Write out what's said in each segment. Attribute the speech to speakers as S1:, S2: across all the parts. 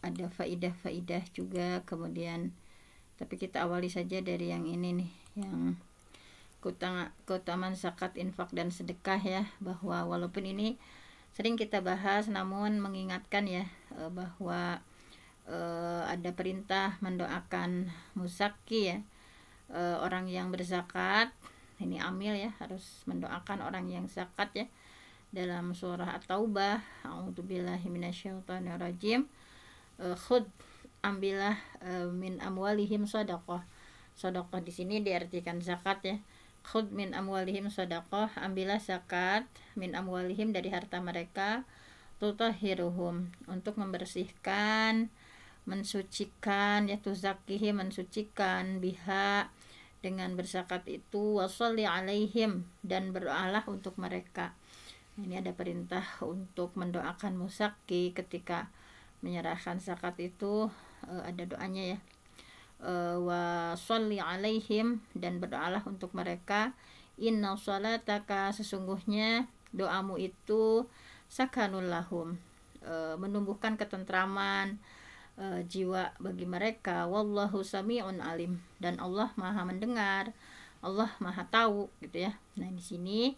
S1: ada faidah-faidah juga. Kemudian tapi kita awali saja dari yang ini nih, yang keutamaan zakat, infak dan sedekah ya, bahwa walaupun ini sering kita bahas namun mengingatkan ya, bahwa ada perintah mendoakan muzaki ya, orang yang berzakat. Ini amil ya, harus mendoakan orang yang zakat ya. Dalam surah At-Taubah, a'udzubillahi minasyaitonirrajim, khud, ambillah min amwalihim shadaqah. Shadaqah di sini diartikan zakat ya. Khud min amwalihim shadaqah, ambillah zakat min amwalihim, dari harta mereka, tutahhiruhum, untuk membersihkan, mensucikan ya, tuzakihi, mensucikan, biha, dengan berzakat itu, washolli alaihim, dan berdoalah untuk mereka. Ini ada perintah untuk mendoakan muzaki ketika menyerahkan zakat itu, ada doanya ya, washolli alaihim, dan berdoalah untuk mereka. Inna sholataka, sesungguhnya doamu itu, sakanul lahum, menumbuhkan ketentraman jiwa bagi mereka. Wallahu sami'un alim, dan Allah maha mendengar, Allah maha tahu gitu ya. Nah di sini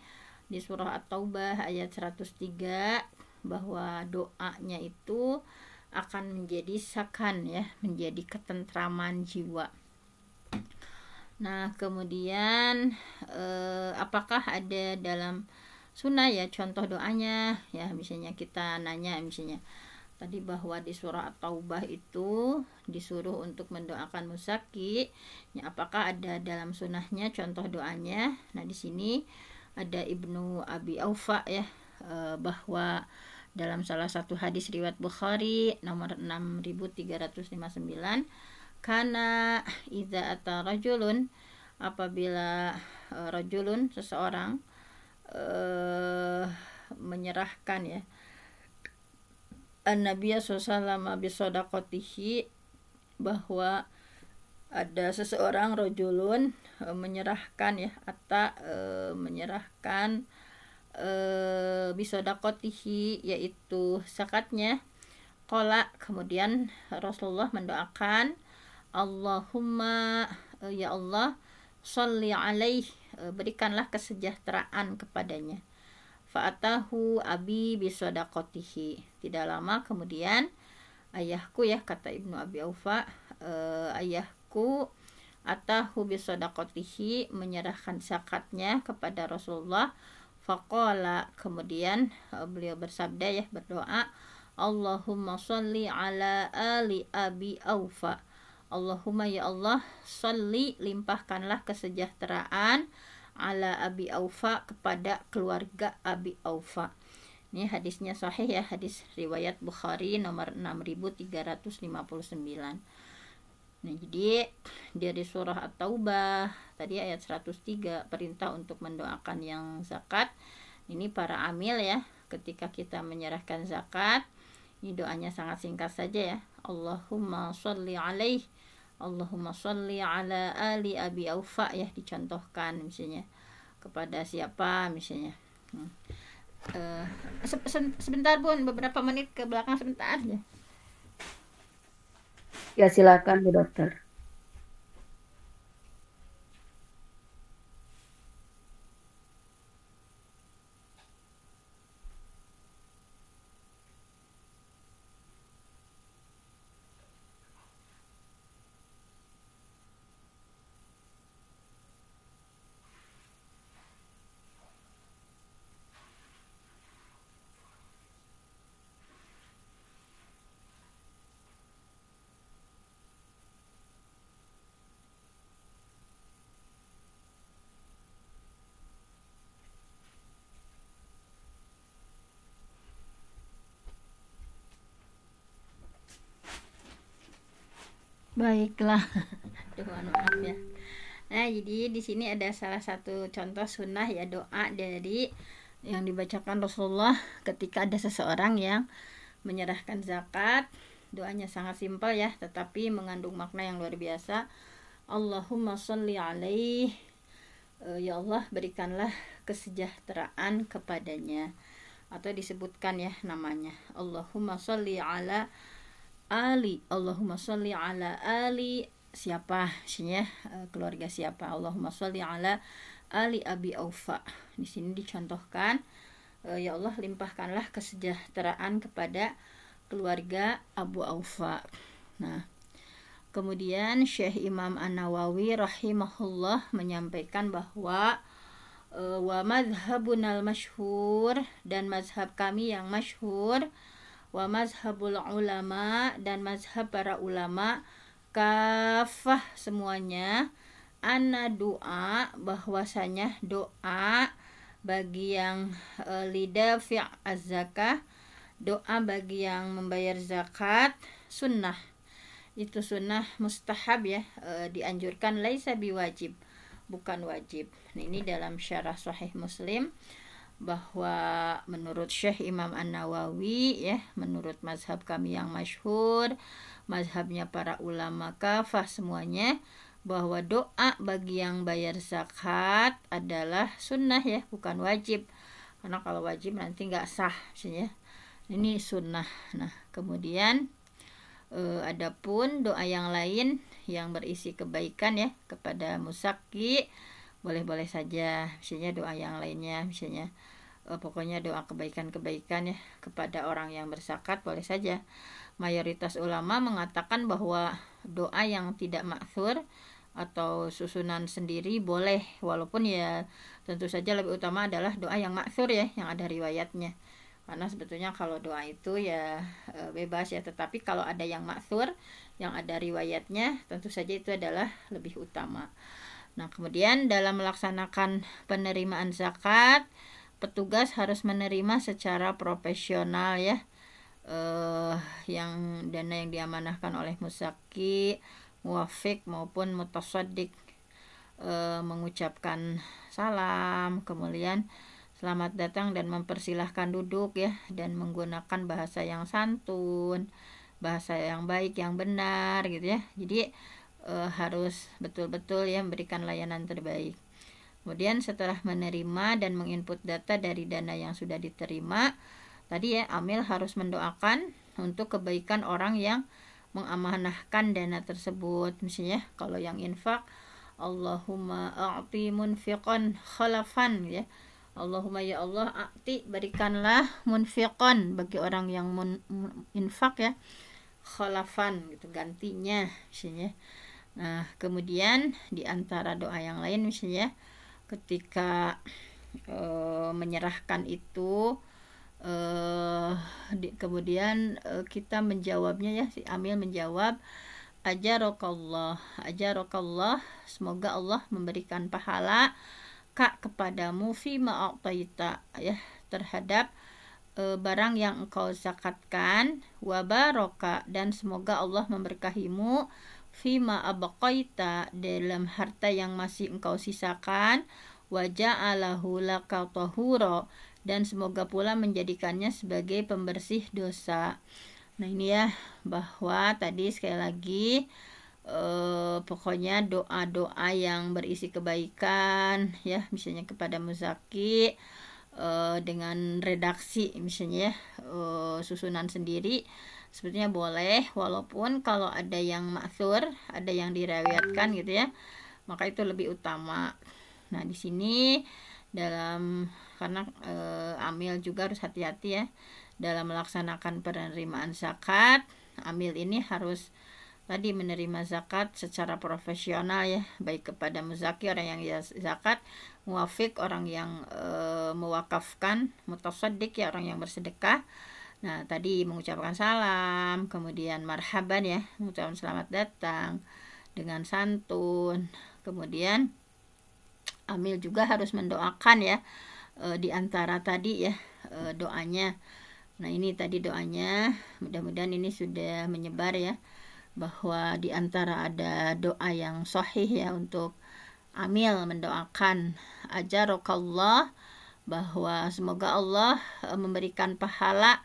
S1: di surah At-Taubah ayat 103, bahwa doanya itu akan menjadi sakan ya, menjadi ketentraman jiwa. Nah kemudian apakah ada dalam sunnah ya contoh doanya ya, misalnya kita nanya misalnya tadi bahwa di surah At-Taubah itu disuruh untuk mendoakan muzaki ya, apakah ada dalam sunnahnya contoh doanya. Nah di sini ada Ibnu Abi Aufa ya, bahwa dalam salah satu hadis riwayat Bukhari nomor 6359, kana idza ata rajulun, apabila rajulun, seseorang, menyerahkan ya An-Nabiy sallallahu bisodaqotihi, bahwa ada seseorang rajulun menyerahkan ya, menyerahkan bisodaqotihi, yaitu zakatnya. Qala, kemudian Rasulullah mendoakan, Allahumma, ya Allah, sholli alaih, berikanlah kesejahteraan kepadanya. Fa'atahu abi bisodaqotihi, tidak lama kemudian ayahku ya, kata Ibnu Abi Aufa, ayahku atahu bisodaqotihi, menyerahkan zakatnya kepada Rasulullah. Faqala, kemudian beliau bersabda ya, berdoa, Allahumma sholli ala ali Abi Aufa, Allahumma ya Allah, sholli, limpahkanlah kesejahteraan, ala Abi Aufa, kepada keluarga Abi Aufa. Ini hadisnya sahih ya, hadis riwayat Bukhari nomor 6359. Nah jadi dari surah At-Taubah tadi ayat 103, perintah untuk mendoakan yang zakat. Ini para amil ya, ketika kita menyerahkan zakat, ini doanya sangat singkat saja ya, Allahumma sholli alaih, Allahumma sholli ala ali Abi Aufa ya, dicontohkan misalnya kepada siapa misalnya. Sebentar Bun, beberapa menit ke belakang sebentar aja.
S2: Ya silakan Bu Dokter.
S1: Baiklah. Aduh, maaf ya. Nah, jadi di sini ada salah satu contoh sunnah ya, doa dari yang dibacakan Rasulullah ketika ada seseorang yang menyerahkan zakat. Doanya sangat simpel ya, tetapi mengandung makna yang luar biasa. Allahumma sholli alaih, ya Allah, berikanlah kesejahteraan kepadanya. atau disebutkan ya namanya. Allahumma sholli ala ali, Allahumma sholli ala ali siapa, maksudnya keluarga siapa. Allahumma sholli ala ali Abi Aufa. Di sini dicontohkan, ya Allah limpahkanlah kesejahteraan kepada keluarga Abu Aufa. Nah, kemudian Syekh Imam An-Nawawi rahimahullah menyampaikan bahwa wa madhabunal masyhur, dan mazhab kami yang masyhur, wa mazhabul ulama, dan mazhab para ulama, kafah semuanya, anna doa, bahwasanya doa bagi yang lidafi' az-zakah, doa bagi yang membayar zakat, sunnah, itu sunnah mustahab ya, dianjurkan, laisa biwajib, bukan wajib. Nah, ini dalam syarah Sahih Muslim, bahwa menurut Syekh Imam An-Nawawi ya, menurut mazhab kami yang masyhur, mazhabnya para ulama kafah semuanya, bahwa doa bagi yang bayar zakat adalah sunnah ya, bukan wajib. Karena kalau wajib nanti nggak sah maksudnya. Ini sunnah. Nah, kemudian adapun doa yang lain yang berisi kebaikan ya kepada musaki, boleh-boleh saja, misalnya doa yang lainnya, misalnya pokoknya doa kebaikan-kebaikan ya kepada orang yang berzakat boleh saja. Mayoritas ulama mengatakan bahwa doa yang tidak ma'thur atau susunan sendiri boleh, walaupun ya tentu saja lebih utama adalah doa yang ma'thur ya, yang ada riwayatnya. Karena sebetulnya kalau doa itu ya bebas ya, tetapi kalau ada yang ma'thur, yang ada riwayatnya, tentu saja itu adalah lebih utama. Nah, kemudian dalam melaksanakan penerimaan zakat, petugas harus menerima secara profesional ya, yang dana yang diamanahkan oleh musaki, muwafiq maupun mutasaddiq, mengucapkan salam, kemudian selamat datang dan mempersilahkan duduk ya, dan menggunakan bahasa yang santun, bahasa yang baik, yang benar gitu ya. Jadi harus betul-betul ya memberikan layanan terbaik. Kemudian setelah menerima dan menginput data dari dana yang sudah diterima tadi ya, amil harus mendoakan untuk kebaikan orang yang mengamanahkan dana tersebut. Misalnya kalau yang infak, Allahumma a'ti munfiqan khalafan ya, Allahumma ya Allah a'ti, berikanlah munfiqan bagi orang yang infak ya, khalafan gitu, gantinya misalnya. Nah, kemudian di antara doa yang lain misalnya ketika menyerahkan itu, kemudian kita menjawabnya ya, si amil menjawab ajarakallah, ajarakallah, semoga Allah memberikan pahala kak kepadamu fima a'taita ya, terhadap barang yang engkau zakatkan, wa baraka, dan semoga Allah memberkahimu fima abqaita, dalam harta yang masih engkau sisakan, wa ja'alahu laka tahura, dan semoga pula menjadikannya sebagai pembersih dosa. Nah, ini ya, bahwa tadi sekali lagi pokoknya doa-doa yang berisi kebaikan ya, misalnya kepada muzaki, dengan redaksi misalnya susunan sendiri sebetulnya boleh, walaupun kalau ada yang ma'thur, ada yang diriwayatkan gitu ya, maka itu lebih utama. Nah, di sini dalam karena amil juga harus hati-hati ya dalam melaksanakan penerimaan zakat. Amil ini harus tadi menerima zakat secara profesional ya, baik kepada muzaki, orang yang zakat, muwafiq, orang yang mewakafkan, mutasaddiq ya, orang yang bersedekah. Nah, tadi mengucapkan salam, kemudian marhaban ya, mengucapkan selamat datang dengan santun. Kemudian amil juga harus mendoakan ya, di antara tadi ya doanya. Nah, ini tadi doanya, mudah-mudahan ini sudah menyebar ya, bahwa di antara ada doa yang sahih ya untuk amil mendoakan ajarakallah, bahwa semoga Allah memberikan pahala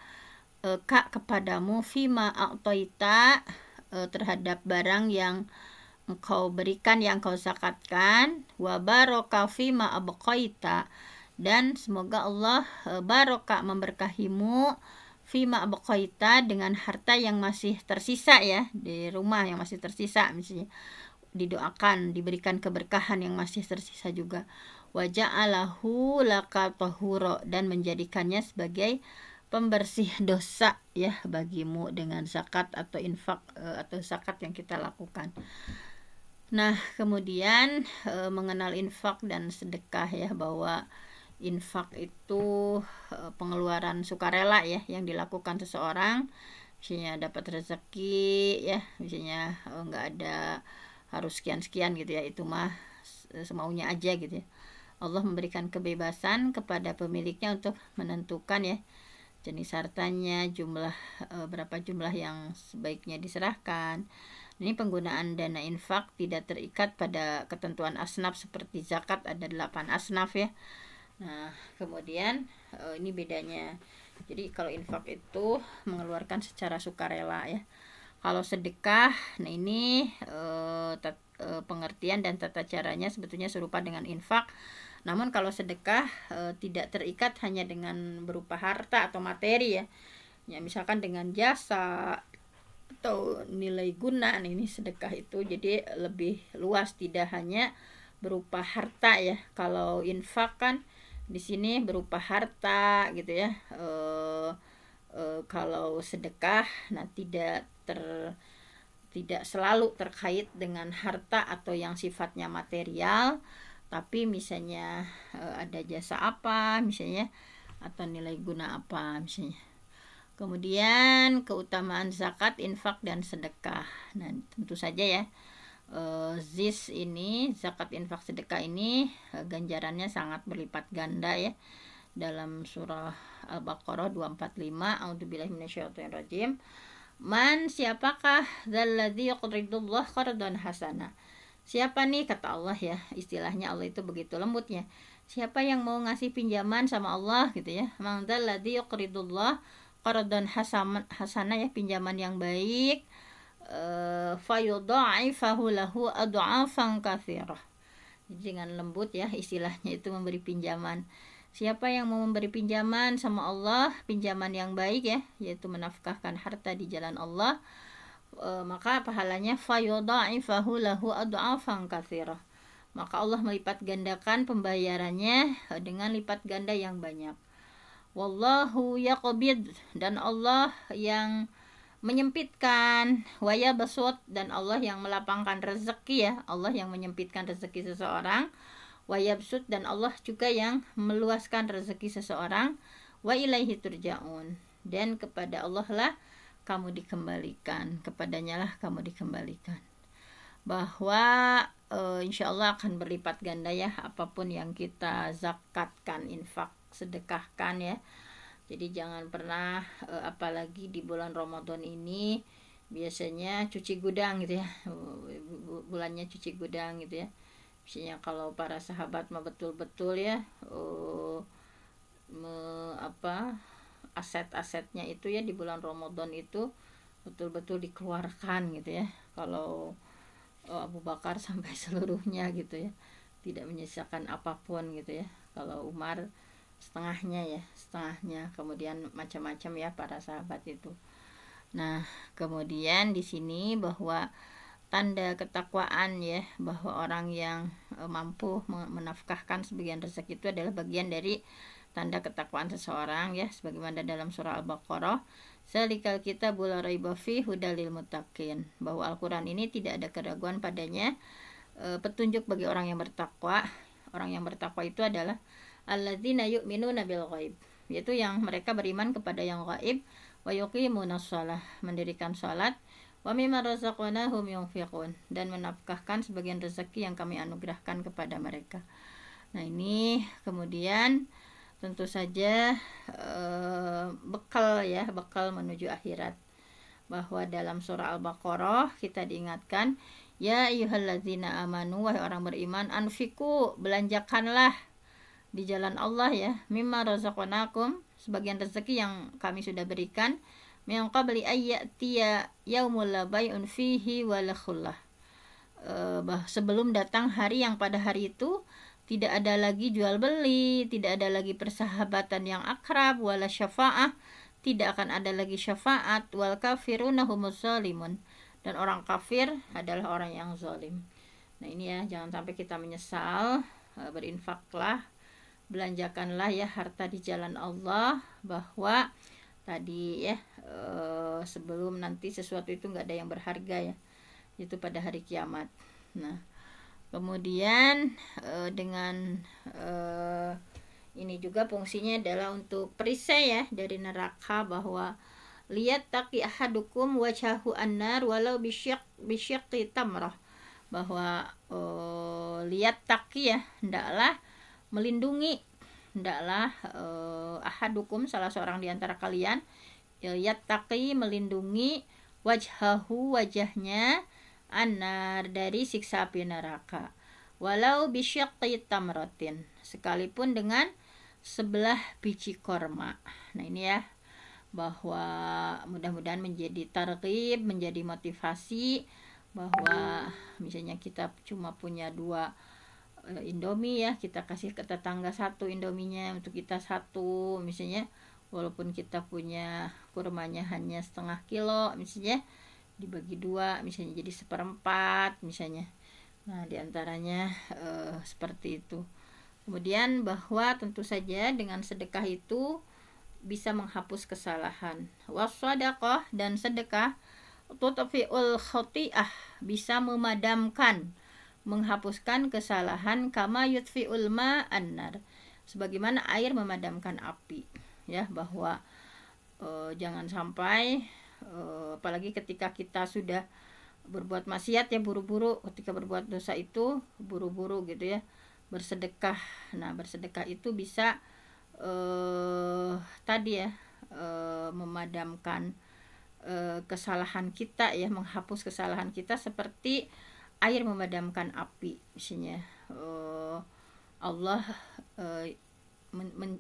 S1: kak kepadamu fima a'taita, terhadap barang yang engkau berikan, yang engkau zakatkan, wa baraka fima abqaita, dan semoga Allah barokah memberkahimu fima abqaita, dengan harta yang masih tersisa ya, di rumah yang masih tersisa, misalnya didoakan diberikan keberkahan yang masih tersisa juga. Wa ja'alahu laka tahura, dan menjadikannya sebagai pembersih dosa ya bagimu dengan zakat atau infak atau zakat yang kita lakukan. Nah, kemudian mengenal infak dan sedekah ya, bahwa infak itu pengeluaran sukarela ya yang dilakukan seseorang, misalnya dapat rezeki ya, misalnya nggak ada harus sekian-sekian gitu ya, itu mah semaunya aja gitu ya. Allah memberikan kebebasan kepada pemiliknya untuk menentukan ya jenis hartanya, jumlah berapa jumlah yang sebaiknya diserahkan. Ini penggunaan dana infak tidak terikat pada ketentuan asnaf seperti zakat, ada 8 asnaf ya. Nah, kemudian ini bedanya. Jadi kalau infak itu mengeluarkan secara sukarela ya. Kalau sedekah, nah ini pengertian dan tata caranya sebetulnya serupa dengan infak. Namun kalau sedekah tidak terikat hanya dengan berupa harta atau materi ya. Ya misalkan dengan jasa atau nilai guna. Nah, ini sedekah itu jadi lebih luas, tidak hanya berupa harta ya. Kalau infak kan di sini berupa harta gitu ya. Kalau sedekah nah tidak selalu terkait dengan harta atau yang sifatnya material, tapi misalnya ada jasa apa misalnya atau nilai guna apa misalnya. Kemudian keutamaan zakat, infak dan sedekah. Nah, tentu saja ya ini zakat, infak, sedekah ini ganjarannya sangat berlipat ganda ya. Dalam surah Al-Baqarah 245, a'udzubillahi minasyaitonirrajim. Man, siapakah dzalladzi yuqridullah qardan hasana? Siapa nih, kata Allah ya, istilahnya Allah itu begitu lembutnya. Siapa yang mau ngasih pinjaman sama Allah gitu ya. Man dzalladzi yuqridullah qardan hasana ya, pinjaman yang baik. Fayudha'ifahu lahu ad'afan katsirah. Dengan lembut ya, istilahnya itu memberi pinjaman. Siapa yang mau memberi pinjaman sama Allah, pinjaman yang baik ya, yaitu menafkahkan harta di jalan Allah, maka pahalanya fayudha'ifahu lahu ad'afan katsirah. Maka Allah melipat gandakan pembayarannya dengan lipat ganda yang banyak. Wallahu yaqbid, dan Allah yang menyempitkan, waya besut, dan Allah yang melapangkan rezeki ya, Allah yang menyempitkan rezeki seseorang, waya besut, dan Allah juga yang meluaskan rezeki seseorang, wa ilaihi turja'un, dan kepada Allah lah kamu dikembalikan, kepadanya lah kamu dikembalikan. Bahwa insya Allah akan berlipat ganda ya apapun yang kita zakatkan, infak, sedekahkan ya. Jadi jangan pernah apalagi di bulan Ramadan ini biasanya cuci gudang gitu ya, bulannya cuci gudang gitu ya. Misalnya kalau para sahabat mah betul-betul ya aset-asetnya itu ya di bulan Ramadan itu betul-betul dikeluarkan gitu ya. Kalau Abu Bakar sampai seluruhnya gitu ya, tidak menyisakan apapun gitu ya. Kalau Umar setengahnya, kemudian macam-macam ya para sahabat itu. Nah, kemudian di sini bahwa tanda ketakwaan ya, bahwa orang yang mampu menafkahkan sebagian rezeki itu adalah bagian dari tanda ketakwaan seseorang ya, sebagaimana dalam surah Al-Baqarah, zalikal kitabul la raiba fihi hudalil muttaqin, bahwa Al-Qur'an ini tidak ada keraguan padanya, petunjuk bagi orang yang bertakwa. Orang yang bertakwa itu adalah alladzina yu'minuna bil ghaib, yaitu yang mereka beriman kepada yang gaib, wa yuqimunas shalah, mendirikan salat, wa mimma razaqnahum yunfiqun, dan menafkahkan sebagian rezeki yang kami anugerahkan kepada mereka. Nah, ini kemudian tentu saja bekal menuju akhirat, bahwa dalam surah Al-Baqarah kita diingatkan, ya ayyuhalladzina amanu, wahai orang beriman, anfiku, belanjakanlah di jalan Allah ya, mimma razaqnakum, sebagian rezeki yang kami sudah berikan, min qabli ayyatiya yaumul la bai'un fihi wala khullah, sebelum datang hari yang pada hari itu tidak ada lagi jual beli, tidak ada lagi persahabatan yang akrab, wala syafa'ah, tidak akan ada lagi syafaat, wal kafiruna humuz zalimun, dan orang kafir adalah orang yang zalim. Nah ini ya, jangan sampai kita menyesal. Berinfaklah, belanjakanlah ya harta di jalan Allah, bahwa tadi ya sebelum nanti sesuatu itu nggak ada yang berharga ya, itu pada hari kiamat. Nah kemudian dengan ini juga fungsinya adalah untuk perisai ya dari neraka, bahwa lihat taqi ahadukum wajhahu annar walau bisyiqqi tamrah, bahwa lihat taqi ya, hendaklah melindungi, hendaklah ahadukum, salah seorang di antara kalian, yattaqi, melindungi, wajhahu, wajahnya, annar, dari siksa api neraka, walau bisyiqqi tamratin, sekalipun dengan sebelah biji korma. Nah ini ya, bahwa mudah-mudahan menjadi targhib, menjadi motivasi, bahwa misalnya kita cuma punya 2 Indomie ya, kita kasih ke tetangga 1 Indominya, untuk kita 1 misalnya, walaupun kita punya kurmanya hanya setengah kilo misalnya, dibagi 2 misalnya jadi 1/4 misalnya. Nah diantaranya seperti itu. Kemudian bahwa tentu saja dengan sedekah itu bisa menghapus kesalahan. Wassadaqah, dan sedekah, tutfi'ul khati'ah, bisa memadamkan, menghapuskan kesalahan, kama yutfi'ul ma'annar, sebagaimana air memadamkan api ya, bahwa jangan sampai apalagi ketika kita sudah berbuat maksiat ya, buru-buru, ketika berbuat dosa itu buru-buru gitu ya, bersedekah. Nah bersedekah itu bisa tadi ya, memadamkan kesalahan kita ya, menghapus kesalahan kita seperti air memadamkan api misalnya. Allah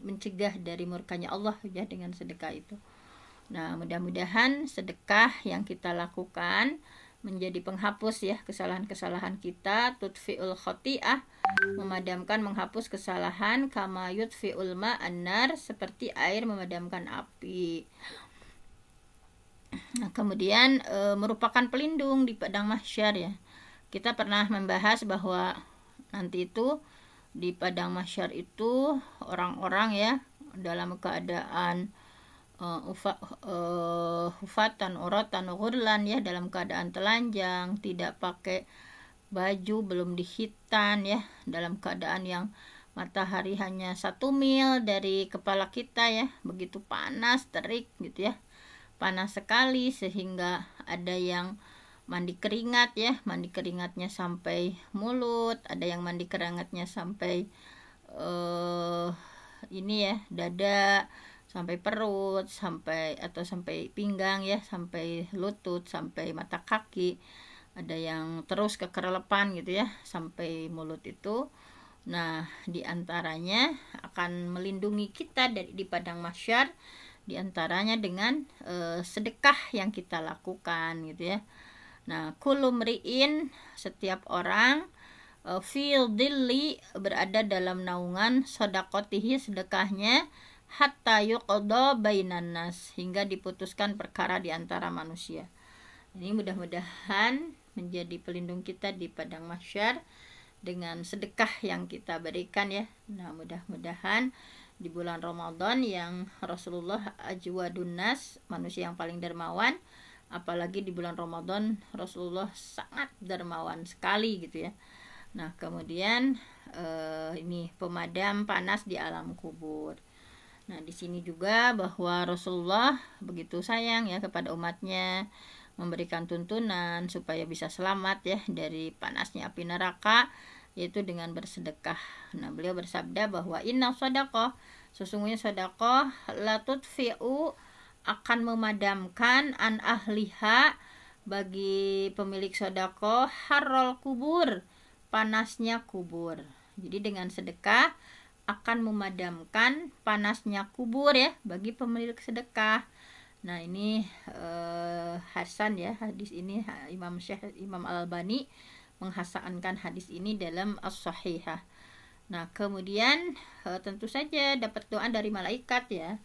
S1: mencegah dari murkanya Allah ya dengan sedekah itu. Nah mudah-mudahan sedekah yang kita lakukan menjadi penghapus ya kesalahan-kesalahan kita, tutfi'ul khati'ah, memadamkan, menghapus kesalahan, kama yutfi'ul ma'annar, seperti air memadamkan api. Nah kemudian merupakan pelindung di padang mahsyar ya. Kita pernah membahas bahwa nanti itu di padang mahsyar itu orang-orang ya dalam keadaan hufatan uratan ghurlan ya, dalam keadaan telanjang, tidak pakai baju, belum dihitan ya, dalam keadaan yang matahari hanya 1 mil dari kepala kita ya, begitu panas terik gitu ya, panas sekali, sehingga ada yang mandi keringat ya, mandi keringatnya sampai mulut, ada yang mandi keringatnya sampai ini ya, dada, sampai perut, sampai pinggang ya, sampai lutut, sampai mata kaki, ada yang terus ke kerelepan gitu ya, sampai mulut itu. Nah diantaranya akan melindungi kita di padang mahsyar, diantaranya dengan sedekah yang kita lakukan gitu ya. Nah kullu mri'in, setiap orang, fil dilli, berada dalam naungan sodakotihi, sedekahnya, hatta yuqda bainan nas, hingga diputuskan perkara di antara manusia. Ini mudah-mudahan menjadi pelindung kita di padang mahsyar dengan sedekah yang kita berikan ya. Nah mudah-mudahan di bulan Ramadan yang Rasulullah ajwadun nas, manusia yang paling dermawan, apalagi di bulan Ramadan Rasulullah sangat dermawan sekali gitu ya. Nah kemudian ini pemadam panas di alam kubur. Nah di sini juga bahwa Rasulullah begitu sayang ya kepada umatnya, memberikan tuntunan supaya bisa selamat ya dari panasnya api neraka, yaitu dengan bersedekah. Nah beliau bersabda bahwa inna shadaqah, sesungguhnya sedekah, la tudfi'u, akan memadamkan, an ahliha, bagi pemilik sedekah, harrol kubur, panasnya kubur. Jadi dengan sedekah akan memadamkan panasnya kubur ya bagi pemilik sedekah. Nah ini hasan ya, hadis ini Imam Al-Albani menghasankan hadis ini dalam As-Sahihah. Nah, kemudian tentu saja dapat doa dari malaikat ya.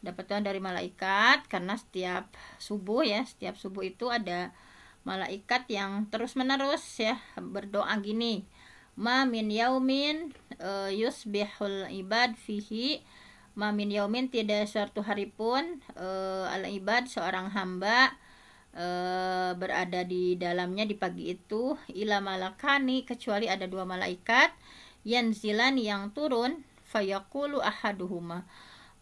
S1: Dapat doa dari malaikat karena setiap subuh itu ada malaikat yang terus-menerus ya berdoa gini. Ma min yaumin yusbihul ibad fihi, ma min yaumin, tidak suatu hari pun al ibad seorang hamba berada di dalamnya di pagi itu ila malakani, kecuali ada dua malaikat yanzilan yang turun, fayaqulu ahaduhuma,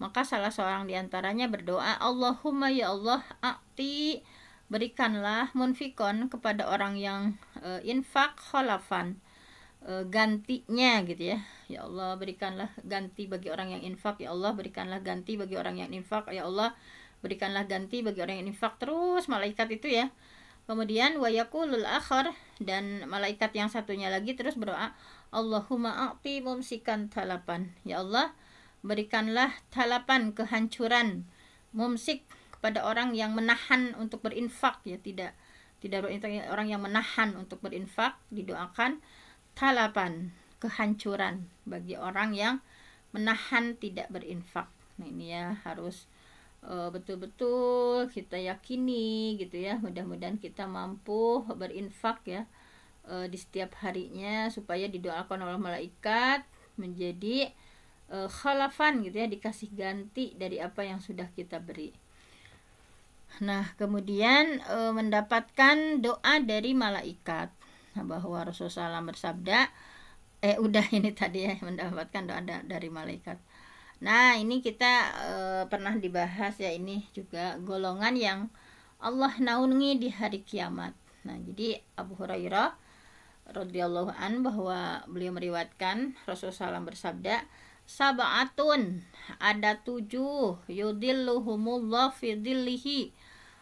S1: maka salah seorang diantaranya berdoa, Allahumma ya Allah, a'ti, berikanlah, munfikon, kepada orang yang infak, kholafan, gantinya gitu ya. Ya Allah, berikanlah ganti bagi orang yang infak. Ya Allah, berikanlah ganti bagi orang yang infak. Ya Allah, berikanlah ganti bagi orang yang infak. Terus malaikat itu ya. Kemudian wa yaqulul akhar, dan malaikat yang satunya lagi terus berdoa, Allahumma a'ti mumsikan talapan. Ya Allah, berikanlah talapan, kehancuran, mumsik, kepada orang yang menahan untuk berinfak ya, tidak orang yang menahan untuk berinfak, didoakan talapan, kehancuran bagi orang yang menahan tidak berinfak. Nah, ini ya harus betul-betul kita yakini gitu ya. Mudah-mudahan kita mampu berinfak ya di setiap harinya, supaya didoakan oleh malaikat menjadi khalafan gitu ya, dikasih ganti dari apa yang sudah kita beri. Nah, kemudian mendapatkan doa dari malaikat. Nah, bahwa Rasulullah SAW bersabda, udah ini tadi ya, mendapatkan doa dari malaikat. Nah, ini kita pernah dibahas ya, ini juga golongan yang Allah naungi di hari kiamat. Nah, jadi Abu Hurairah radhiyallahu an, bahwa beliau meriwayatkan Rasulullah SAW bersabda, sab'atun, ada 7, yudilluhumullah fi dhillihi,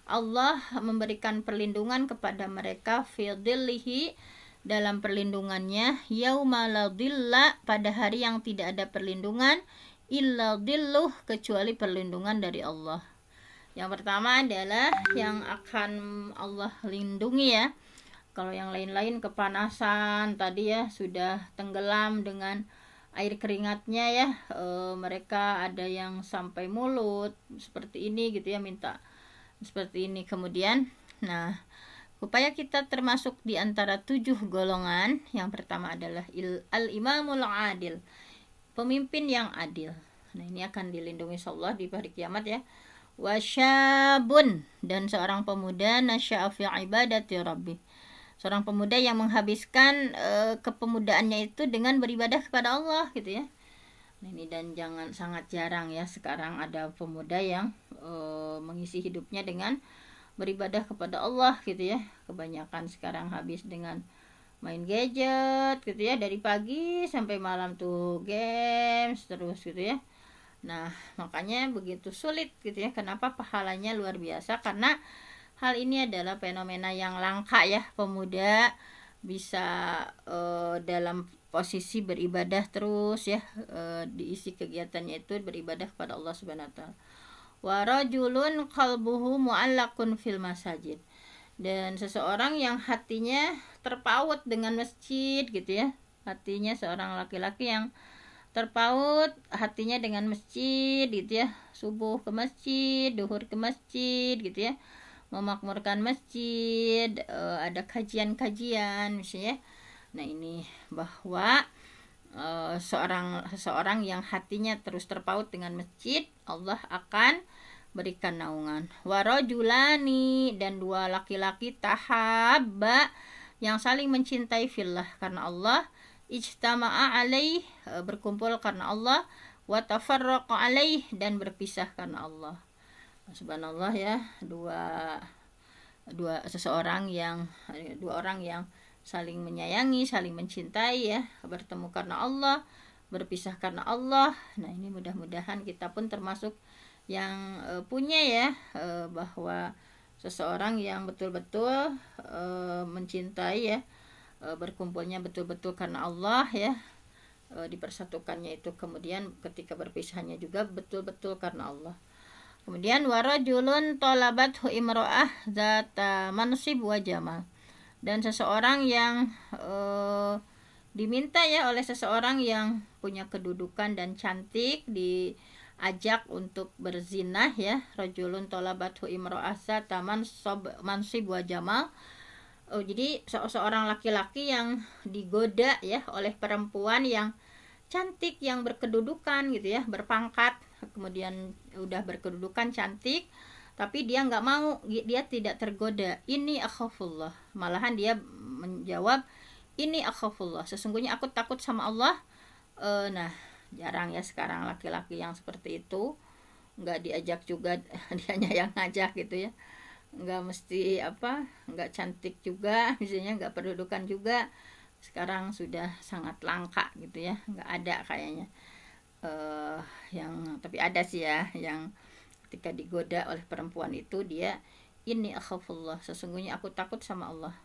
S1: Allah memberikan perlindungan kepada mereka fi dhillihi, dalam perlindungannya, yauma la dhilla, pada hari yang tidak ada perlindungan, illa dhilluh, kecuali perlindungan dari Allah. Yang pertama adalah yang akan Allah lindungi ya. Kalau yang lain-lain kepanasan tadi ya, sudah tenggelam dengan air keringatnya ya, mereka ada yang sampai mulut seperti ini gitu ya, minta seperti ini. Kemudian nah, supaya kita termasuk di antara 7 golongan, yang pertama adalah al-imamul adil, pemimpin yang adil. Nah, ini akan dilindungi insyaallah di hari kiamat ya. Wasyabun, dan seorang pemuda nasya'a fi ibadati rabbi, seorang pemuda yang menghabiskan kepemudaannya itu dengan beribadah kepada Allah gitu ya. Nah, ini dan sangat jarang ya sekarang ada pemuda yang mengisi hidupnya dengan beribadah kepada Allah gitu ya. Kebanyakan sekarang habis dengan main gadget gitu ya, dari pagi sampai malam tuh games terus gitu ya. Nah, makanya begitu sulit gitu ya. Kenapa pahalanya luar biasa? Karena hal ini adalah fenomena yang langka ya, pemuda bisa dalam posisi beribadah terus ya, diisi kegiatannya itu beribadah kepada Allah Subhanahu wa taala. Wa rajulun qalbuhu mu'allaqun fil masajid, dan seseorang yang hatinya terpaut dengan masjid gitu ya. Hatinya seorang laki-laki yang terpaut hatinya dengan masjid gitu ya, subuh ke masjid, duhur ke masjid gitu ya, memakmurkan masjid, ada kajian-kajian misalnya. Nah, ini bahwa seseorang yang hatinya terus terpaut dengan masjid, Allah akan berikan naungan. Warajulani, dan 2 laki-laki tahabba, yang saling mencintai fillah, karena Allah, ijtama'a alaih, berkumpul karena Allah, wa tafarraqa alaih, dan berpisah karena Allah. Subhanallah ya, dua orang yang saling menyayangi, saling mencintai ya, bertemu karena Allah, berpisah karena Allah. Nah, ini mudah-mudahan kita pun termasuk yang punya ya, bahwa seseorang yang betul-betul mencintai ya, berkumpulnya betul-betul karena Allah ya, dipersatukannya itu, kemudian ketika berpisahnya juga betul-betul karena Allah. Kemudian warajulun talabathu imra'ah zata mansib wa jamal, dan seseorang yang diminta ya oleh seseorang yang punya kedudukan dan cantik, diajak untuk berzinah ya. Rajulun talabathu imra'asa taman mansib wa jamal. Jadi seorang laki-laki yang digoda ya oleh perempuan yang cantik, yang berkedudukan gitu ya, berpangkat, kemudian udah berkedudukan, cantik, tapi dia nggak mau, dia tidak tergoda. Ini akhafullah, malahan dia menjawab ini akhafullah, sesungguhnya aku takut sama Allah. Nah, jarang ya sekarang laki-laki yang seperti itu, nggak diajak juga dianya yang ngajak gitu ya, nggak mesti nggak cantik juga misalnya, nggak pendudukan juga, sekarang sudah sangat langka gitu ya, nggak ada kayaknya. Tapi ada sih ya yang ketika digoda oleh perempuan itu dia ini akhafullah, sesungguhnya aku takut sama Allah.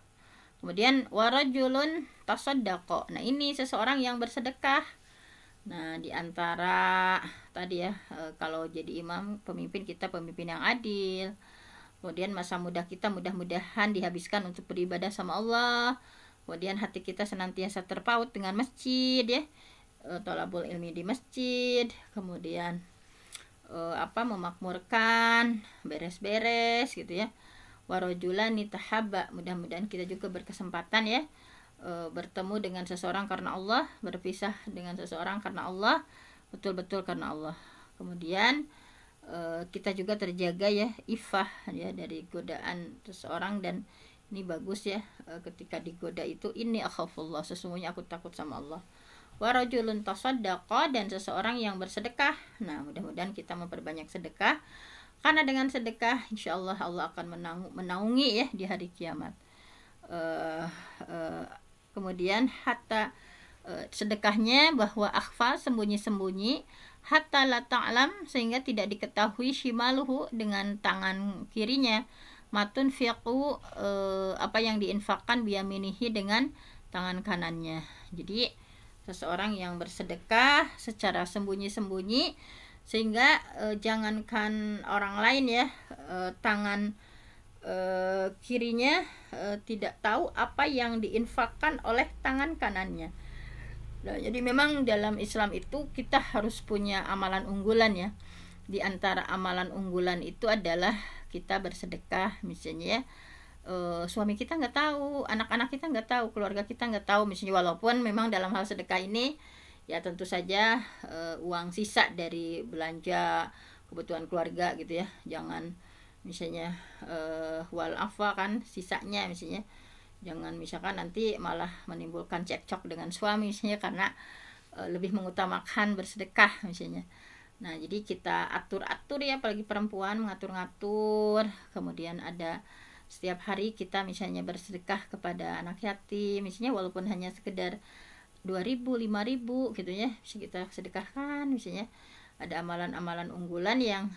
S1: Kemudian warajulun tasaddaqa, nah ini seseorang yang bersedekah. Nah diantara tadi ya, kalau jadi imam, pemimpin kita pemimpin yang adil, kemudian masa muda kita mudah-mudahan dihabiskan untuk beribadah sama Allah, kemudian hati kita senantiasa terpaut dengan masjid ya, thalabul ilmi di masjid, kemudian memakmurkan, beres-beres gitu ya. Warajulani tahabba, mudah-mudahan kita juga berkesempatan ya bertemu dengan seseorang karena Allah, berpisah dengan seseorang karena Allah, betul-betul karena Allah. Kemudian kita juga terjaga ya ifah ya dari godaan seseorang, dan ini bagus ya, ketika digoda itu ini akhafullah, sesungguhnya aku takut sama Allah. Warajulun tasaddaqa, dan seseorang yang bersedekah. Nah mudah-mudahan kita memperbanyak sedekah, karena dengan sedekah insyaallah Allah akan menaungi ya di hari kiamat. Kemudian hatta sedekahnya bahwa akhfa, sembunyi-sembunyi, hatta la ta'lam, sehingga tidak diketahui, shimaluhu, dengan tangan kirinya, matun fiqu, apa yang diinfakkan, biyaminihi, dengan tangan kanannya. Jadi seseorang yang bersedekah secara sembunyi-sembunyi, sehingga jangankan orang lain ya, tangan kirinya tidak tahu apa yang diinfakkan oleh tangan kanannya. Nah, jadi memang dalam Islam itu kita harus punya amalan unggulan ya. Di antara amalan unggulan itu adalah kita bersedekah misalnya ya. Suami kita nggak tahu, anak-anak kita nggak tahu, keluarga kita nggak tahu misalnya, walaupun memang dalam hal sedekah ini ya tentu saja uang sisa dari belanja kebutuhan keluarga gitu ya, jangan misalnya wal afa kan sisanya misalnya, jangan misalkan nanti malah menimbulkan cekcok dengan suami misalnya karena lebih mengutamakan bersedekah misalnya. Nah jadi kita atur-atur ya, apalagi perempuan mengatur-ngatur. Kemudian ada setiap hari kita misalnya bersedekah kepada anak yatim misalnya, walaupun hanya sekedar 2.000, 5.000 gitu ya, bisa kita sedekahkan misalnya. Ada amalan-amalan unggulan yang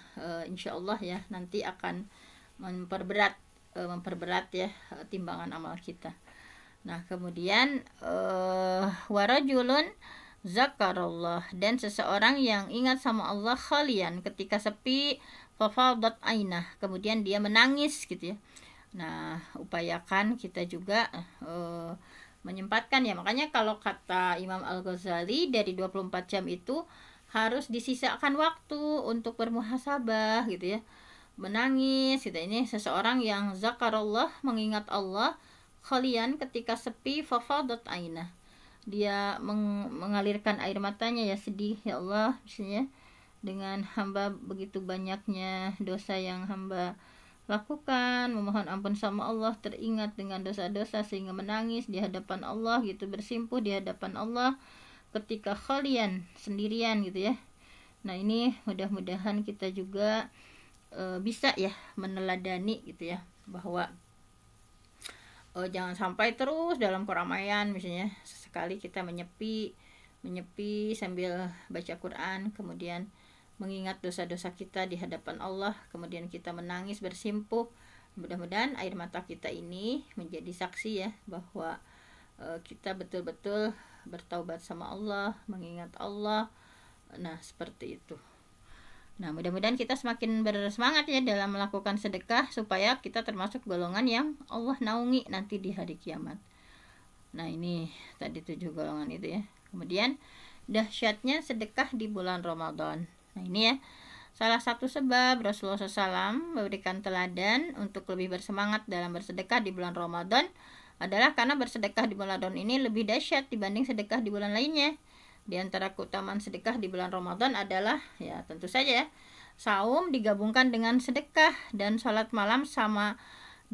S1: insya Allah ya nanti akan memperberat ya timbangan amal kita. Nah kemudian warajulun zakarallah, dan seseorang yang ingat sama Allah khalian, ketika sepi, fafadat ainah, kemudian dia menangis gitu ya. Nah upayakan kita juga menyempatkan ya, makanya kalau kata Imam Al-Ghazali dari 24 jam itu harus disisakan waktu untuk bermuhasabah gitu ya, menangis gitu. Ini seseorang yang zakarallah, mengingat Allah, khalian, ketika sepi, fafadat ainah, dia mengalirkan air matanya ya, sedih ya Allah misalnya dengan hamba begitu banyaknya dosa yang hamba lakukan, memohon ampun sama Allah, teringat dengan dosa-dosa sehingga menangis di hadapan Allah gitu, bersimpuh di hadapan Allah ketika khalian, sendirian gitu ya. Nah ini mudah-mudahan kita juga bisa ya meneladani gitu ya, bahwa jangan sampai terus dalam keramaian misalnya, sesekali kita menyepi sambil baca Quran, kemudian mengingat dosa-dosa kita di hadapan Allah, kemudian kita menangis bersimpuh. Mudah-mudahan air mata kita ini menjadi saksi ya bahwa kita betul-betul bertaubat sama Allah, mengingat Allah. Nah seperti itu. Nah mudah-mudahan kita semakin bersemangat ya dalam melakukan sedekah, supaya kita termasuk golongan yang Allah naungi nanti di hari kiamat. Nah, ini tadi 7 golongan itu ya. Kemudian dahsyatnya sedekah di bulan Ramadan. Nah, ini ya. Salah satu sebab Rasulullah SAW memberikan teladan untuk lebih bersemangat dalam bersedekah di bulan Ramadan adalah karena bersedekah di bulan Ramadan ini lebih dahsyat dibanding sedekah di bulan lainnya. Di antara keutamaan sedekah di bulan Ramadan adalah ya tentu saja ya, saum digabungkan dengan sedekah dan sholat malam sama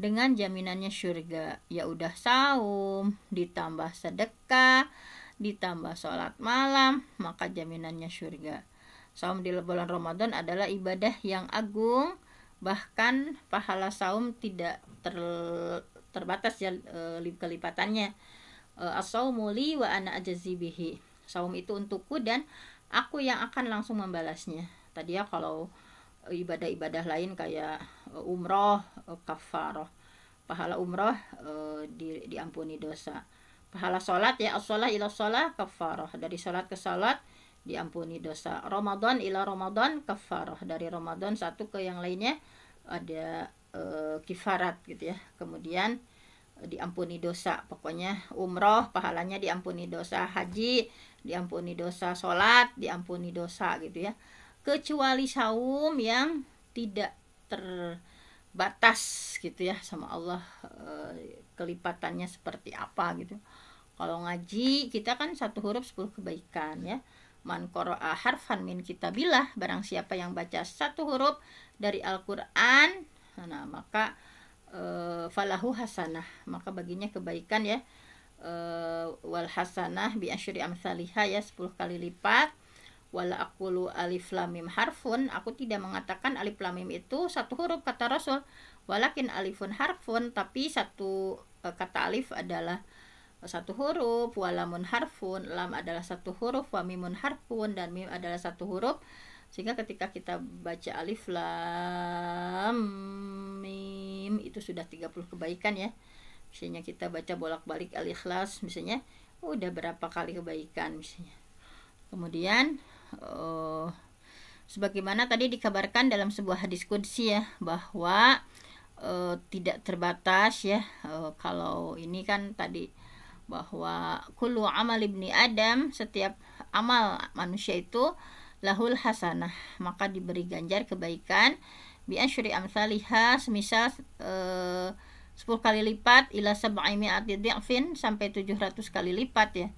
S1: dengan jaminannya surga. Ya udah saum ditambah sedekah ditambah sholat malam maka jaminannya surga. Saum di bulan Ramadan adalah ibadah yang agung, bahkan pahala saum tidak terbatas ya kelipatannya. As-saumu li wa ana ajzi bihi. Saum itu untukku dan aku yang akan langsung membalasnya. Tadi ya kalau ibadah-ibadah lain kayak umroh, kafarah. Pahala umroh diampuni dosa. Pahala sholat ya as-sholah ila sholah kafarah. Dari sholat ke sholat diampuni dosa. Ramadan ila Ramadan kafarah, dari Ramadan satu ke yang lainnya ada kifarat gitu ya. Kemudian diampuni dosa. Pokoknya umroh pahalanya diampuni dosa, haji diampuni dosa, sholat diampuni dosa gitu ya. Kecuali saum yang tidak terbatas gitu ya sama Allah, kelipatannya seperti apa gitu. Kalau ngaji kita kan satu huruf 10 kebaikan ya. Man qara'a harfan min kitabillah, barang siapa yang baca satu huruf dari Al-Qur'an, nah maka falahu hasanah, maka baginya kebaikan ya. Wal hasanah bi asyri amsalihha ya, 10 kali lipat. Wala aqulu alif lam mim harfun, aku tidak mengatakan alif lam mim itu satu huruf kata Rasul, walakin alifun harfun, tapi satu kata alif adalah satu huruf, walamun harfun, lam adalah satu huruf, wa mimun harfun, dan mim adalah satu huruf. Sehingga ketika kita baca alif lam mim itu sudah 30 kebaikan ya. Misalnya kita baca bolak-balik Al-Ikhlas misalnya, udah berapa kali kebaikan misalnya. Kemudian sebagaimana tadi dikabarkan dalam sebuah hadis qudsi ya, bahwa tidak terbatas ya. Kalau ini kan tadi bahwa kullu amal ibni Adam, setiap amal manusia itu lahul hasanah, maka diberi ganjar kebaikan bi asyri amsalihha, semisal 10 kali lipat, ila sab'i mi'ati dhi'fin, sampai 700 kali lipat ya.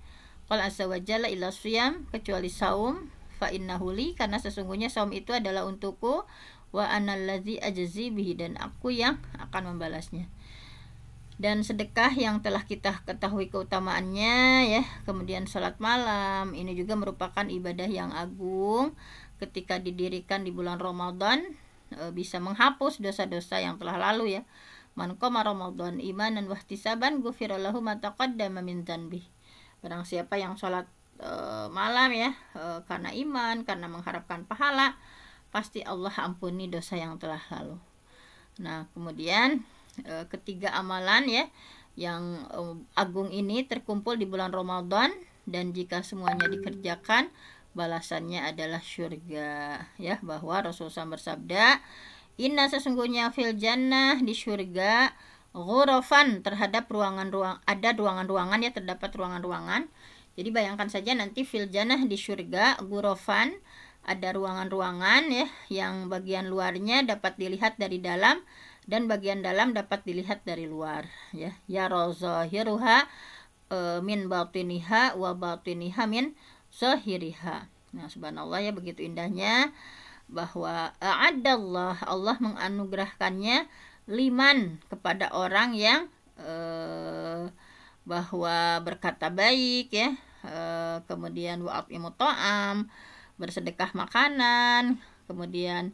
S1: Qala azza wa jalla ila siyam, kecuali saum, fa innahu li, karena sesungguhnya saum itu adalah untukku, wa anal ladzi ajzi bihi, dan aku yang akan membalasnya. Dan sedekah yang telah kita ketahui keutamaannya ya. Kemudian sholat malam ini juga merupakan ibadah yang agung, ketika didirikan di bulan Ramadan bisa menghapus dosa-dosa yang telah lalu ya. Man qama Ramadan imanan wahtisaban ghufira lahu ma taqaddama min dzanbihi. Barang siapa yang sholat malam ya, karena iman, karena mengharapkan pahala, pasti Allah ampuni dosa yang telah lalu. Nah, kemudian ketiga amalan ya yang agung ini terkumpul di bulan Ramadan, dan jika semuanya dikerjakan balasannya adalah surga ya. Bahwa Rasulullah bersabda, inna, sesungguhnya fil jannah, di surga, ghurafan, terhadap ruangan-ruangan, ada ruangan-ruangan ya, terdapat ruangan-ruangan. Jadi bayangkan saja nanti fil jannah, di surga, ghurafan, ada ruangan-ruangan ya, yang bagian luarnya dapat dilihat dari dalam dan bagian dalam dapat dilihat dari luar ya. Ya zahiruha min batiniha wa batiniha min zahiriha. Nah, subhanallah ya, begitu indahnya bahwa a'adallah, Allah menganugerahkannya, liman, kepada orang yang bahwa berkata baik ya, kemudian wa'atimut ta'am, bersedekah makanan, kemudian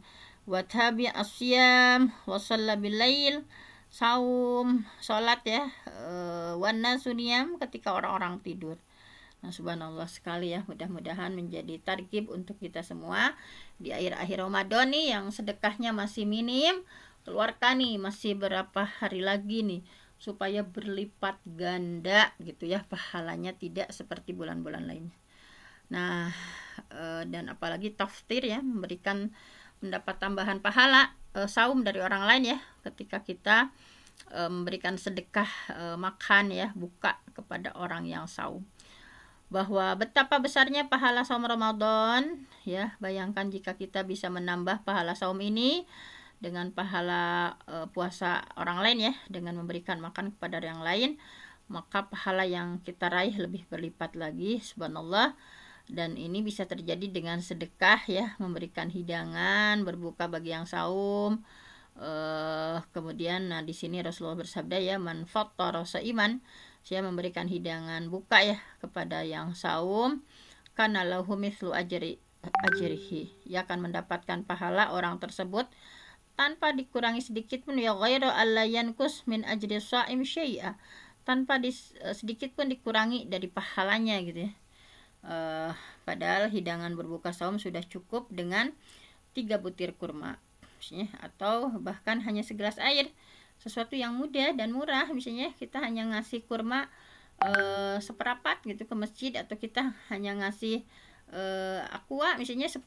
S1: watabi asyam, wasalla bilail, saum, sholat ya, wana suniyam, ketika orang-orang tidur. Nah, subhanallah sekali ya. Mudah-mudahan menjadi targhib untuk kita semua di akhir-akhir Ramadan nih, yang sedekahnya masih minim, keluarkan nih, masih berapa hari lagi nih, supaya berlipat ganda gitu ya pahalanya, tidak seperti bulan-bulan lainnya. Nah, dan apalagi taftir ya, memberikan mendapat tambahan pahala saum dari orang lain ya, ketika kita memberikan sedekah makan ya, buka kepada orang yang saum. Bahwa betapa besarnya pahala saum Ramadan ya. Bayangkan jika kita bisa menambah pahala saum ini dengan pahala puasa orang lain ya, dengan memberikan makan kepada yang lain, maka pahala yang kita raih lebih berlipat lagi, subhanallah. Dan ini bisa terjadi dengan sedekah ya, memberikan hidangan berbuka bagi yang saum. Kemudian di sini Rasulullah bersabda ya, man fattara shaiman, saya memberikan hidangan buka ya kepada yang saum, kana lahu mithlu ajrihi, ia akan mendapatkan pahala orang tersebut tanpa dikurangi sedikit pun, ya ghairu alla yankus min ajri shaim syai'a, tanpa sedikit pun dikurangi dari pahalanya gitu ya. Padahal hidangan berbuka saum sudah cukup dengan 3 butir kurma atau bahkan hanya segelas air, sesuatu yang mudah dan murah. Misalnya kita hanya ngasih kurma seperapat gitu ke masjid, atau kita hanya ngasih aqua misalnya 10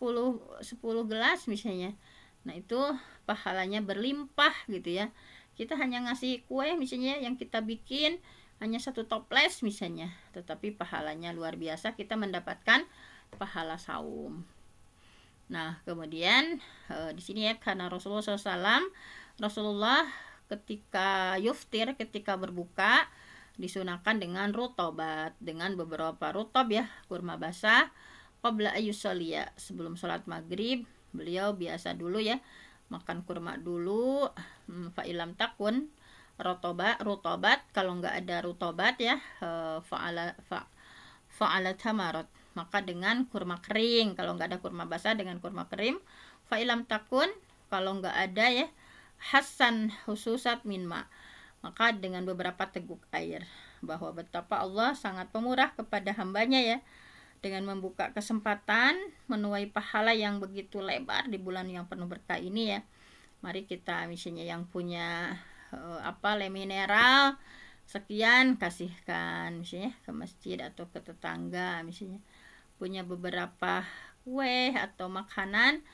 S1: gelas misalnya. Nah itu pahalanya berlimpah gitu ya. Kita hanya ngasih kue misalnya yang kita bikin hanya 1 toples misalnya, tetapi pahalanya luar biasa, kita mendapatkan pahala saum. Nah kemudian di sini ya, karena Rasulullah SAW, Rasulullah ketika yuftir, ketika berbuka, disunahkan dengan rutobat, dengan beberapa rutob ya, kurma basah, qabla ayyusalliya, sebelum sholat maghrib. Beliau biasa dulu ya makan kurma dulu. Fa'ilam takun rutobat, kalau nggak ada rutobat ya, fa'ala tamarat, maka dengan kurma kering. Kalau nggak ada kurma basah, dengan kurma kering. Fa'ilam takun, kalau nggak ada ya, hasan khususat minma, maka dengan beberapa teguk air. Bahwa betapa Allah sangat pemurah kepada hambanya ya, dengan membuka kesempatan menuai pahala yang begitu lebar di bulan yang penuh berkah ini ya. Mari kita misalnya yang punya le mineral sekian, kasihkan misalnya ke masjid atau ke tetangga. Misalnya punya beberapa kue atau makanan,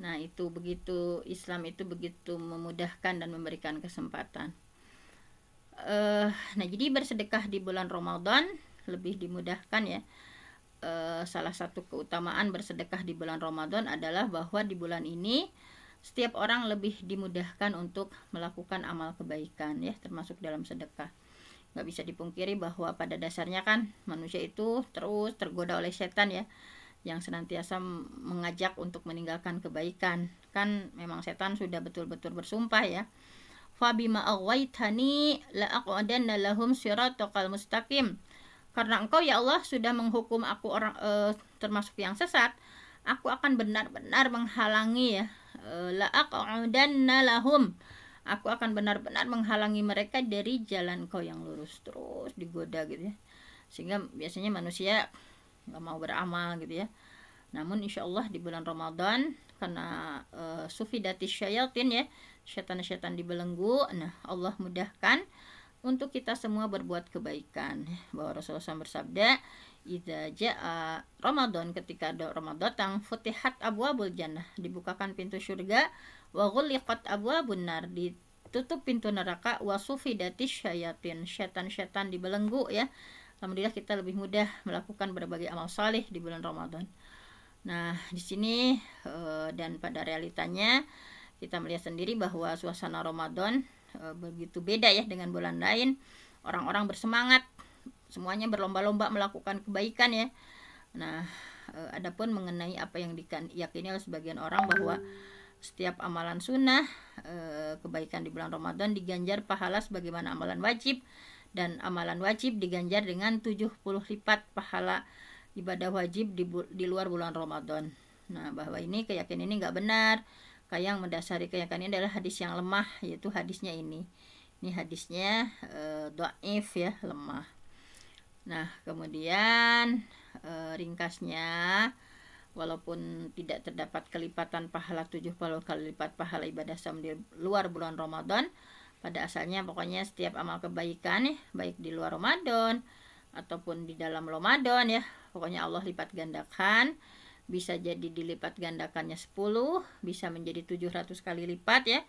S1: nah itu begitu, Islam itu begitu memudahkan dan memberikan kesempatan. Nah jadi bersedekah di bulan Ramadan lebih dimudahkan ya. Salah satu keutamaan bersedekah di bulan Ramadan adalah bahwa di bulan ini setiap orang lebih dimudahkan untuk melakukan amal kebaikan ya, termasuk dalam sedekah. Nggak bisa dipungkiri bahwa pada dasarnya kan manusia itu terus tergoda oleh setan ya, yang senantiasa mengajak untuk meninggalkan kebaikan. Kan memang setan sudah betul-betul bersumpah ya, fabima aghwaytani la aq'udanna lahum siratal mustaqim, karena engkau ya Allah sudah menghukum aku orang termasuk yang sesat, aku akan benar-benar menghalangi ya, la aq'udanna lahum, aku akan benar-benar menghalangi mereka dari jalan kau yang lurus. Terus digoda gitu ya, sehingga biasanya manusia nggak mau beramal gitu ya. Namun insya Allah di bulan Ramadan, karena sufidati syayatin ya, setan-setan dibelenggu, nah Allah mudahkan untuk kita semua berbuat kebaikan. Bahwa Rasulullah SAW bersabda, idza jaa Ramadan, ketika ada Ramadan datang, futihat abwabul jannah, dibukakan pintu surga, wa ghulliqat abwabun nar, ditutup pintu neraka, wa sufidati syayatin, setan-setan dibelenggu ya. Alhamdulillah kita lebih mudah melakukan berbagai amal saleh di bulan Ramadan. Nah di sini dan pada realitanya kita melihat sendiri bahwa suasana Ramadan begitu beda ya dengan bulan lain. Orang-orang bersemangat, semuanya berlomba-lomba melakukan kebaikan ya. Nah adapun mengenai apa yang diyakini oleh sebagian orang, bahwa setiap amalan sunnah kebaikan di bulan Ramadan diganjar pahala sebagaimana amalan wajib, dan amalan wajib diganjar dengan 70 lipat pahala ibadah wajib di luar bulan Ramadan. Nah bahwa ini keyakinan ini nggak benar. Yang mendasari keyakinan ini adalah hadis yang lemah, yaitu hadisnya ini hadisnya dhaif ya, lemah. Nah kemudian ringkasnya, walaupun tidak terdapat kelipatan pahala 70 kali lipat pahala ibadah saum di luar bulan Ramadan, pada asalnya pokoknya setiap amal kebaikan ya, baik di luar Ramadan ataupun di dalam Ramadan ya, pokoknya Allah lipat gandakan. Bisa jadi dilipat gandakannya 10, bisa menjadi 700 kali lipat ya.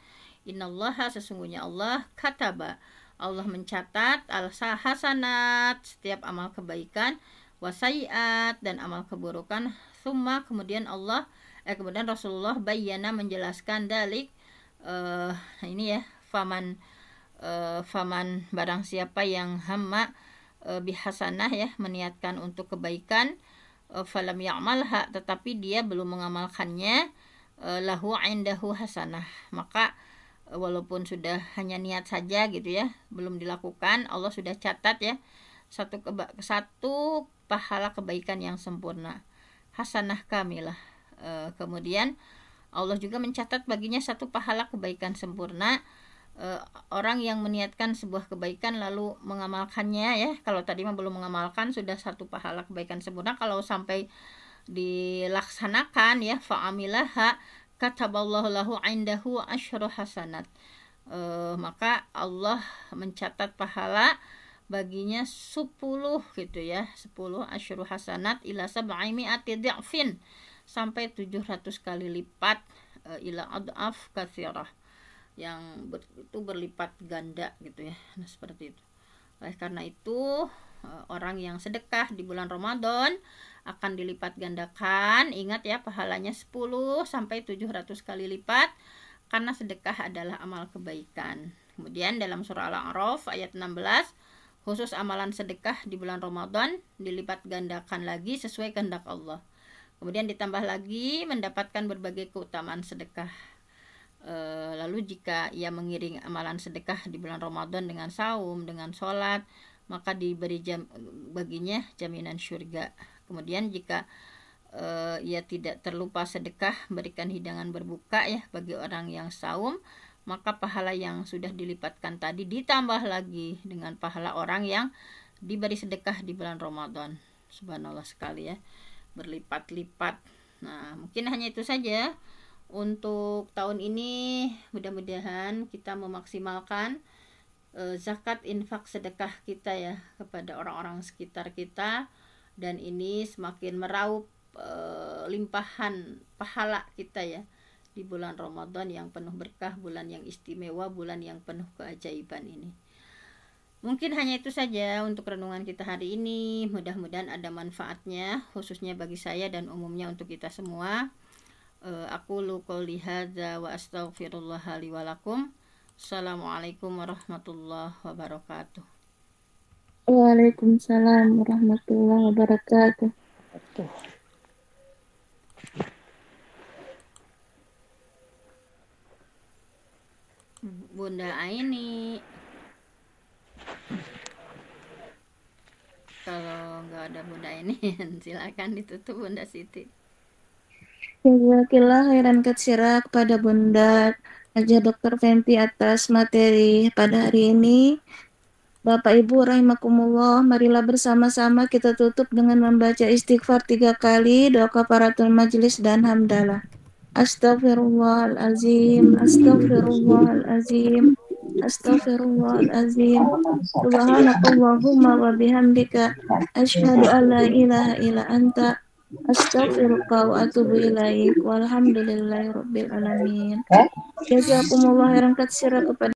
S1: Innallaha sesungguhnya Allah kataba Allah mencatat al-hasanat setiap amal kebaikan, wasayiat dan amal keburukan. Summa kemudian kemudian Rasulullah bayyana menjelaskan dalik ini ya, faman barang siapa yang hamma bihasanah ya, meniatkan untuk kebaikan, falam ya'malha tetapi dia belum mengamalkannya, lahu indahu hasanah, maka walaupun sudah hanya niat saja gitu ya, belum dilakukan, Allah sudah catat ya satu pahala kebaikan yang sempurna, hasanah kamilah. Kemudian Allah juga mencatat baginya satu pahala kebaikan sempurna. Orang yang meniatkan sebuah kebaikan lalu mengamalkannya ya, kalau tadi mah belum mengamalkan sudah satu pahala kebaikan sempurna, kalau sampai dilaksanakan ya, fa'amilaha kataballahu lahu indahu asyru hasanat, maka Allah mencatat pahala baginya 10 gitu ya, 10 asyru hasanat ila sab'i mi'ati dhi'fin, sampai 700 kali lipat, ila ad'af katsirah, yang itu berlipat ganda gitu ya. Nah seperti itu. Oleh karena itu orang yang sedekah di bulan Ramadan akan dilipat gandakan. Ingat ya, pahalanya 10 sampai 700 kali lipat, karena sedekah adalah amal kebaikan. Kemudian dalam surah Al-A'raf ayat 16, khusus amalan sedekah di bulan Ramadan dilipat gandakan lagi sesuai kehendak Allah. Kemudian ditambah lagi mendapatkan berbagai keutamaan sedekah. Lalu jika ia mengiring amalan sedekah di bulan Ramadan dengan saum, dengan sholat, maka diberi baginya jaminan surga. Kemudian jika ia tidak terlupa sedekah, berikan hidangan berbuka ya bagi orang yang saum, maka pahala yang sudah dilipatkan tadi ditambah lagi dengan pahala orang yang diberi sedekah di bulan Ramadan. Subhanallah sekali ya, berlipat-lipat. Nah mungkin hanya itu saja untuk tahun ini. Mudah-mudahan kita memaksimalkan zakat, infak, sedekah kita ya kepada orang-orang sekitar kita, dan ini semakin meraup limpahan pahala kita ya di bulan Ramadan yang penuh berkah, bulan yang istimewa, bulan yang penuh keajaiban ini. Mungkin hanya itu saja untuk renungan kita hari ini. Mudah-mudahan ada manfaatnya, khususnya bagi saya dan umumnya untuk kita semua. Aku qouli hadza wa astaghfirullah li wa lakum. Assalamualaikum warahmatullahi wabarakatuh.
S2: Waalaikumsalam warahmatullahi wabarakatuh.
S1: Bunda Aini, kalau nggak ada Bunda Aini silakan ditutup Bunda Siti.
S2: Jazakillah khairan katsira kepada Bunda Haja Dr. Fenty atas materi pada hari ini. Bapak Ibu rahimakumullah, marilah bersama-sama kita tutup dengan membaca istighfar 3 kali, doa kafaratul majelis dan hamdalah. Astaghfirullahalazim, astaghfirullahalazim, astaghfirullahalazim. Subhanakallahumma wa bihamdika asyhadu an la ilaha illa anta astaghfiruka wa atubu ilaik. Walhamdulillahirabbil alamin. Jazakumullah khairan katsira kepada